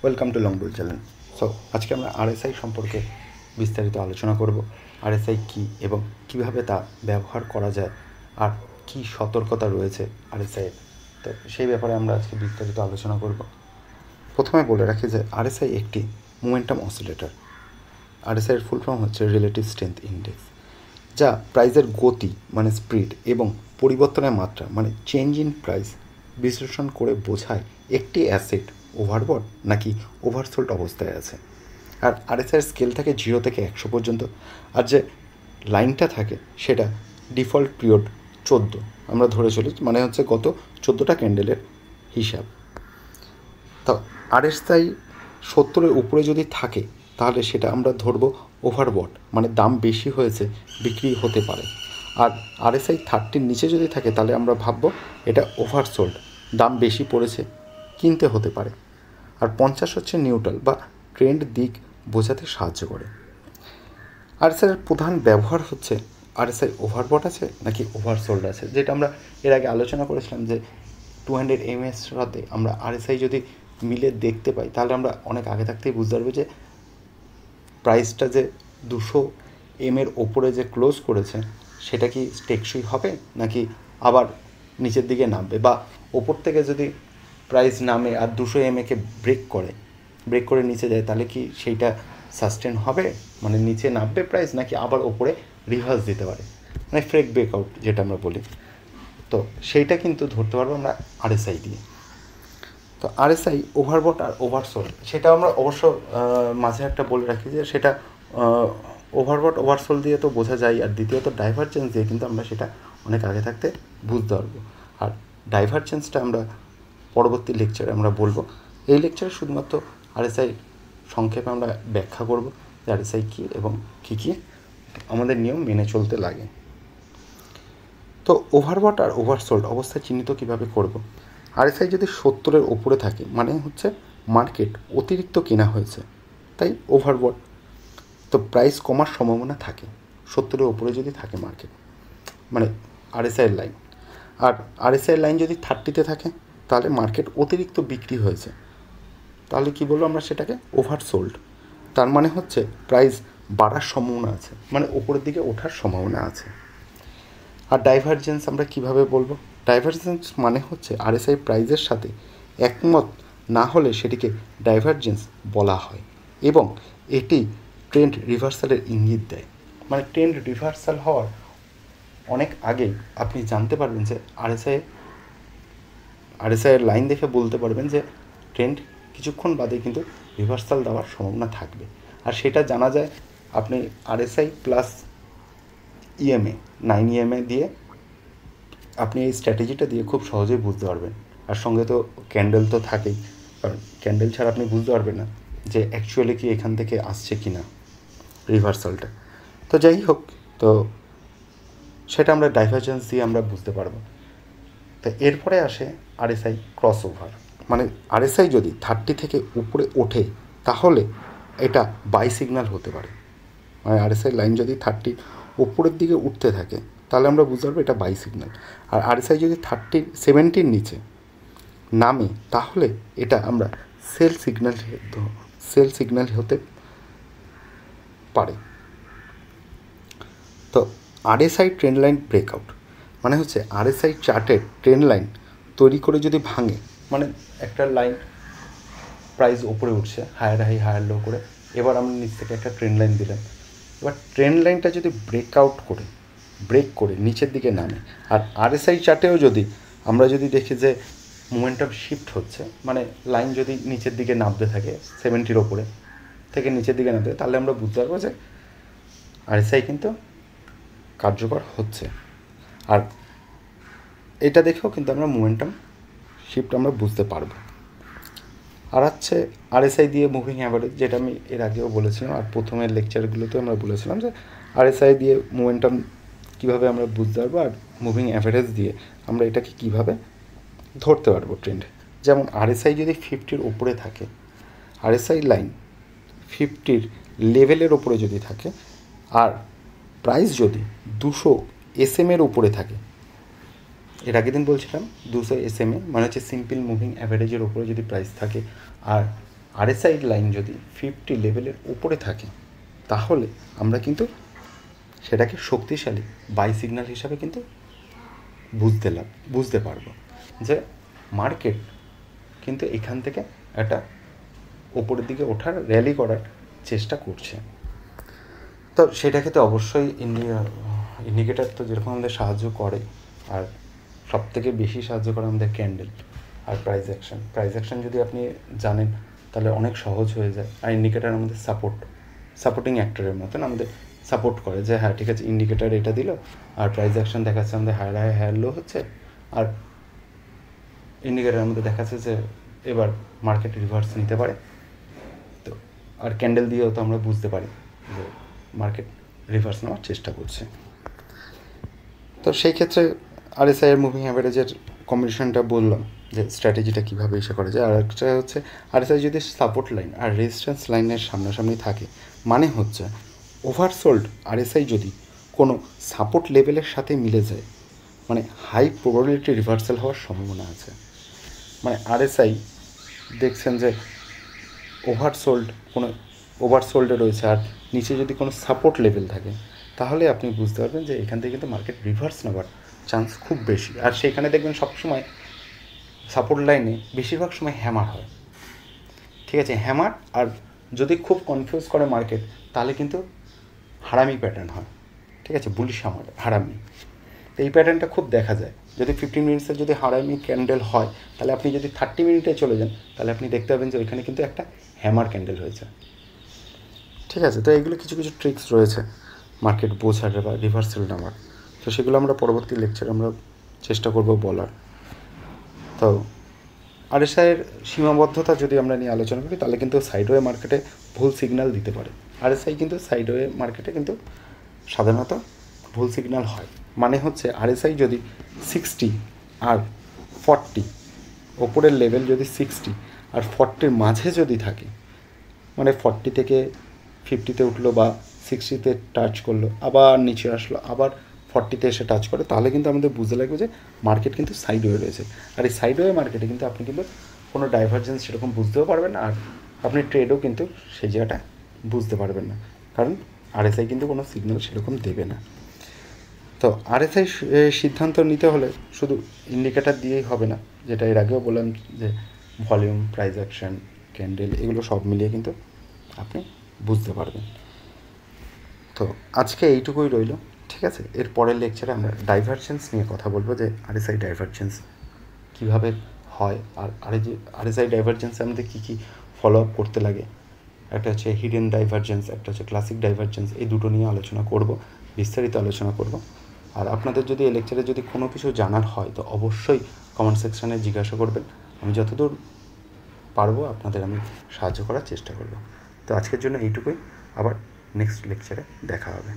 Welcome to long bull channel. So আজকে আমরা RSI সম্পর্কে বিস্তারিত আলোচনা করব। আরএসআই কী এবং কিভাবে তা ব্যবহার করা যায় আর কি সতর্কতা রয়েছে আরএসআইয়ের, তো সেই ব্যাপারে আমরা আজকে বিস্তারিত আলোচনা করব। প্রথমে বলে রাখি যে আরএসআই একটি মোমেন্টাম অসিলেটর। আরএসআইয়ের ফুল ফর্ম হচ্ছে রিলেটিভ স্ট্রেংথ ইন্ডেক্স, যা প্রাইজের গতি মানে স্পিড এবং পরিবর্তনের মাত্রা মানে চেঞ্জ ইন প্রাইস বিশ্লেষণ করে বোঝায় একটি অ্যাসেট ওভারবট নাকি ওভারসোল্ড অবস্থায় আছে। আর আরএসআইয়ের স্কেল থাকে 0 থেকে 100 পর্যন্ত, আর যে লাইনটা থাকে সেটা ডিফল্ট পিরিয়ড 14 আমরা ধরে চলি, মানে হচ্ছে গত 14টা ক্যান্ডেলের হিসাব। তো আরএসআই 70-এর উপরে যদি থাকে তাহলে সেটা আমরা ধরবো ওভারবট, মানে দাম বেশি হয়েছে, বিক্রি হতে পারে। আর আরএসআই 30-র নিচে যদি থাকে তাহলে আমরা ভাববো এটা ওভারসোল্ড, দাম বেশি পড়েছে, কিনতে হতে পারে। আর 50 হচ্ছে নিউট্রাল বা ট্রেন্ড দিক বোঝাতে সাহায্য করে। আরএসআইয়ের প্রধান ব্যবহার হচ্ছে আরএসআই ওভারবট আছে নাকি ওভারসোল্ড আছে, যেটা আমরা এর আগে আলোচনা করেছিলাম যে 200 MS সাথে আমরা আরএসআই যদি মিলে দেখতে পাই তাহলে আমরা অনেক আগে থাকতেই বুঝতে পারবো যে প্রাইসটা যে 200 এর ওপরে যে ক্লোজ করেছে সেটা কি টেকসই হবে নাকি আবার নিচের দিকে নামবে, বা ওপর থেকে যদি প্রাইস নামে আর 200 MA-কে ব্রেক করে নিচে যায় তাহলে কি সেইটা সাস্টেন হবে, মানে নিচে নামবে প্রাইস নাকি আবার ওপরে রিভার্স দিতে পারে, মানে ফ্রেক ব্রেকআউট যেটা আমরা বলি। তো সেইটা কিন্তু ধরতে পারবো আমরা আরএসআই দিয়ে। তো আরএসআই ওভারবট আর ওভারসোল্ড সেটা আমরা অবশ্য মাঝে একটা বলে রাখি যে সেটা ওভারবট ওভারসোল্ড দিয়ে তো বোঝা যায়, আর দ্বিতীয়ত ডাইভারজেন্স দিয়ে কিন্তু আমরা সেটা অনেক আগে থাকতে বুঝতে পারবো। আর ডাইভারজেন্সটা আমরা পরবর্তী লেকচারে আমরা বলবো। এই লেকচারে শুধুমাত্র আরএসআই সংক্ষেপে আমরা ব্যাখ্যা করব যে আরএসআই কী এবং কী কী আমাদের নিয়ম মেনে চলতে লাগে। তো ওভারবট আর ওভারসোল্ড অবস্থা চিহ্নিত কীভাবে করব? আরএসআই যদি 70-এর ওপরে থাকে মানে হচ্ছে মার্কেট অতিরিক্ত কেনা হয়েছে, তাই ওভারবট। তো প্রাইস কমার সম্ভাবনা থাকে 70-এর ওপরে যদি থাকে মার্কেট, মানে আরএসআইয়ের লাইন। আর আরএসআইয়ের লাইন যদি 30-তে থাকে তাহলে মার্কেট অতিরিক্ত বিক্রি হয়েছে, তাহলে কি বলবো আমরা সেটাকে ওভারসোল্ড। তার মানে হচ্ছে প্রাইস বাড়ার সম্ভাবনা আছে, মানে ওপরের দিকে ওঠার সম্ভাবনা আছে। আর ডাইভারজেন্স আমরা কিভাবে বলবো? ডাইভারজেন্স মানে হচ্ছে আরএসআই প্রাইজের সাথে একমত না হলে সেটিকে ডাইভারজেন্স বলা হয়, এবং এটি ট্রেন্ড রিভার্সালের ইঙ্গিত দেয়। মানে ট্রেন্ড রিভার্সাল হওয়ার অনেক আগে আপনি জানতে পারবেন যে আরএসআইয়ের লাইন দেখে বলতে পারবেন যে ট্রেন্ড কিছুক্ষণ বাদে কিন্তু রিভার্সাল দেওয়ার সম্ভাবনা থাকবে। আর সেটা জানা যায় আপনি আরএসআই প্লাস ইএমএ 9 EMA দিয়ে আপনি এই স্ট্র্যাটেজিটা দিয়ে খুব সহজেই বুঝতে পারবেন। আর সঙ্গে তো ক্যান্ডেল তো থাকেই, কারণ ক্যান্ডেল ছাড়া আপনি বুঝতে পারবেন না যে অ্যাকচুয়ালি কি এখান থেকে আসছে কি না রিভার্সালটা। তো যাই হোক, তো সেটা আমরা ডাইভারজেন্স দিয়ে আমরা বুঝতে পারবো। তো এরপরে আসে আরএসআই ক্রস ওভার। মানে আরএসআই যদি 30 থেকে উপরে ওঠে তাহলে এটা বাই সিগন্যাল হতে পারে। মানে আরএসআই লাইন যদি 30 উপরের দিকে উঠতে থাকে তাহলে আমরা বুঝতে পারবো এটা বাই সিগন্যাল। আর আরএসআই যদি 70-র নিচে নামে তাহলে এটা আমরা সেল সিগন্যাল হতে পারে। তো আরএসআই ট্রেন্ড লাইন ব্রেকআউট মানে হচ্ছে আরএসআই চার্টের ট্রেন্ড লাইন তৈরি করে যদি ভাঙে, মানে একটা লাইন প্রাইস ওপরে উঠছে হায়ার হাই হায়ার লো করে, এবার আমরা নিচ থেকে একটা ট্রেন্ড লাইন দিলাম, এবার ট্রেন্ড লাইনটা যদি ব্রেক করে নিচের দিকে নামে, আর আরএসআই চার্টেও যদি আমরা যদি দেখি যে মোমেন্টাম শিফট হচ্ছে, মানে লাইন যদি নিচের দিকে নামতে থাকে 70-র ওপরে থেকে নিচের দিকে নামতে, তাহলে আমরা বুঝতে পারবো যে আরএসআই কিন্তু কার্যকর হচ্ছে। আর এটা দেখেও কিন্তু আমরা মোমেন্টাম শিফট আমরা বুঝতে পারবো। আর হচ্ছে আরএসআই দিয়ে মুভিং অ্যাভারেজ, যেটা আমি এর আগেও বলেছিলাম, আর প্রথমের লেকচারগুলোতেও আমরা বলেছিলাম যে আরএসআই দিয়ে মোমেন্টাম কীভাবে আমরা বুঝতে পারবো, আর মুভিং অ্যাভারেজ দিয়ে আমরা এটাকে কীভাবে ধরতে পারবো ট্রেন্ড। যেমন আরএসআই যদি 50-র উপরে থাকে, আরএসআই লাইন 50-র লেভেলের ওপরে যদি থাকে, আর প্রাইস যদি 200 SM-এর উপরে থাকে, এর আগের দিন বলছিলাম 200 SMA মানে হচ্ছে সিম্পল মুভিং অ্যাভারেজের ওপরে যদি প্রাইস থাকে, আর আরএসআই লাইন যদি 50 লেভেলের উপরে থাকে তাহলে আমরা কিন্তু সেটাকে শক্তিশালী বাই সিগন্যাল হিসাবে কিন্তু বুঝতে পারবো যে মার্কেট কিন্তু এখান থেকে একটা ওপরের দিকে ওঠার র্যালি করার চেষ্টা করছে। তো সেটা ক্ষেত্রে অবশ্যই ইন্ডিকেটার তো যেরকম আমাদের সাহায্য করে, আর সব থেকে বেশি সাহায্য করে আমাদের ক্যান্ডেল আর প্রাইস অ্যাকশন যদি আপনি জানেন তাহলে অনেক সহজ হয়ে যায়। আর ইন্ডিকেটার আমাদের সাপোর্টিং অ্যাক্টরের মতন আমাদের সাপোর্ট করে যে হ্যাঁ ঠিক আছে, ইন্ডিকেটার এটা দিল আর প্রাইস অ্যাকশন দেখাচ্ছে আমাদের হায়ার লো হচ্ছে, আর ইন্ডিকেটার আমাদের দেখাচ্ছে যে এবার মার্কেট রিভার্স নিতে পারে। তো আর ক্যান্ডেল দিয়েও তো আমরা বুঝতে পারি যে মার্কেট রিভার্স নেওয়ার চেষ্টা করছে। তো সেই ক্ষেত্রে আরএসআই এর মুভিং অ্যাভারেজের কম্বিনেশনটা বললাম যে স্ট্র্যাটেজিটা কীভাবে এসে করা যায়। আর একটা হচ্ছে আরএসআই যদি সাপোর্ট লাইন আর রেজিস্ট্যান্স লাইনের সামনাসামনি থাকে, মানে হচ্ছে ওভারসোল্ড আরএসআই যদি কোনো সাপোর্ট লেভেলের সাথে মিলে যায়, মানে হাই প্রবাবিলিটি রিভার্সাল হওয়ার সম্ভাবনা আছে। মানে আরএসআই দেখছেন যে ওভারসোল্ডে রয়েছে আর নিচে যদি কোনো সাপোর্ট লেভেল থাকে, তাহলে আপনি বুঝতে পারবেন যে এখান থেকে কিন্তু মার্কেট রিভার্স নেওয়ার চান্স খুব বেশি। আর সেখানে দেখবেন সবসময় সাপোর্ট লাইনে বেশিরভাগ সময় হ্যামার হয়, ঠিক আছে, হ্যামার। আর যদি খুব কনফিউজ করে মার্কেট তাহলে কিন্তু হারামি প্যাটার্ন হয়, ঠিক আছে, বুলিশ হারামি। তো এই প্যাটার্নটা খুব দেখা যায়। যদি 15 মিনিটসের যদি হারামি ক্যান্ডেল হয়, তাহলে আপনি যদি 30 মিনিটে চলে যান তাহলে আপনি দেখতে পাবেন যে ওইখানে কিন্তু একটা হ্যামার ক্যান্ডেল হয়েছে, ঠিক আছে। তো এইগুলো কিছু ট্রিক্স রয়েছে মার্কেট বোঝার বা রিভার্সাল নেওয়ার। তো সেগুলো আমরা পরবর্তী লেকচারে আমরা চেষ্টা করব বলার। তো আরএসআইয়ের সীমাবদ্ধতা যদি আমরা নিয়ে আলোচনা করি তাহলে কিন্তু সাইডওয়ে মার্কেটে ভুল সিগন্যাল দিতে পারে। আরএসআই কিন্তু সাইডওয়ে মার্কেটে কিন্তু সাধারণত ভুল সিগন্যাল হয়। মানে হচ্ছে আরএসআই যদি 60 আর 40 ওপরের লেভেল যদি 60 আর 40-র মাঝে যদি থাকে, মানে 40 থেকে 50-তে উঠলো বা 60-তে টাচ করলো, আবার নিচে আসলো, আবার 40-তে এসে টাচ করে, তাহলে কিন্তু আমাদের বুঝতে লাগবে যে মার্কেট কিন্তু সাইডওয়ে রয়েছে। আর এই সাইডওয়ে মার্কেটে কিন্তু আপনি কিন্তু কোনো ডাইভারজেন্স সেরকম বুঝতেও পারবেন না, আর আপনি ট্রেডও কিন্তু সেই জায়গাটা বুঝতে পারবেন না, কারণ আরএসআই কিন্তু কোনো সিগন্যাল সেরকম দেবে না। তো আরএসআই সিদ্ধান্ত নিতে হলে শুধু ইন্ডিকেটার দিয়েই হবে না, যেটা এর আগেও বললাম যে ভলিউম, প্রাইস অ্যাকশন, ক্যান্ডেল, এগুলো সব মিলিয়ে কিন্তু আপনি বুঝতে পারবেন। তো আজকে এইটুকুই রইল, ঠিক আছে। এর পরের লেকচারে আমরা ডাইভারজেন্স নিয়ে কথা বলবো, যে আরএসআই ডাইভারজেন্স কীভাবে হয়, আর আরএসআই ডাইভারজেন্সে আমাদের কী কী ফলো আপ করতে লাগে। একটা হচ্ছে হিডেন ডাইভারজেন্স, একটা হচ্ছে ক্লাসিক ডাইভারজেন্স, এই দুটো নিয়ে আলোচনা করব, বিস্তারিত আলোচনা করব। আর আপনাদের যদি এই লেকচারে যদি কোনো কিছু জানার হয় তো অবশ্যই কমেন্ট সেকশানে জিজ্ঞাসা করবেন, আমি যতদূর পারবো আপনাদের আমি সাহায্য করার চেষ্টা করব। তো আজকের জন্য এইটুকুই, আবার নেক্সট লেকচারে দেখা হবে।